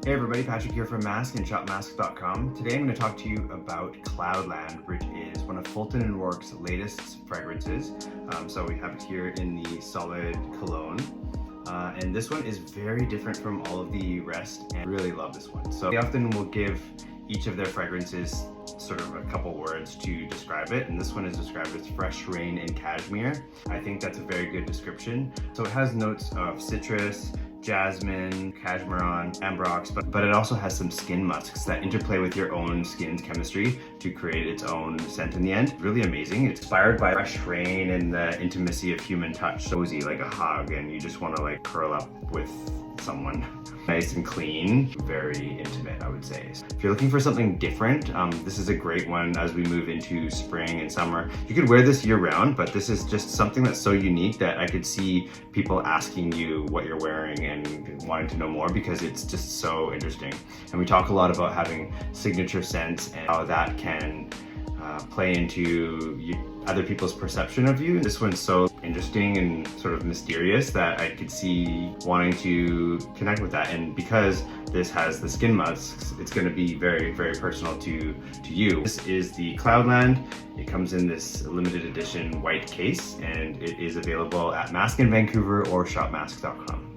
Hey everybody, Patrick here from MASC and shopmasc.com. Today I'm going to talk to you about Cloudland, which is one of Fulton Roark's latest fragrances. So we have it here in the solid cologne. And this one is very different from all of the rest, and I really love this one. So they often will give each of their fragrances sort of a couple words to describe it, and this one is described as fresh rain and cashmere. I think that's a very good description. So it has notes of citrus, jasmine, cashmeron, ambrox, but it also has some skin musks that interplay with your own skin's chemistry to create its own scent in the end. Really amazing. It's inspired by fresh rain and the intimacy of human touch. Cozy, like a hug, and you just want to like curl up with someone. Nice and clean, very intimate, I would say. If you're looking for something different, this is a great one as we move into spring and summer. You could wear this year round, but this is just something that's so unique that I could see people asking you what you're wearing and wanting to know more because it's just so interesting. And we talk a lot about having signature scents and how that can play into other people's perception of you. This one's so interesting and sort of mysterious that I could see wanting to connect with that. And because this has the skin musks, it's going to be very, very personal to you. This is the Cloudland. It comes in this limited edition white case, and it is available at MASC in Vancouver or shopmasc.com.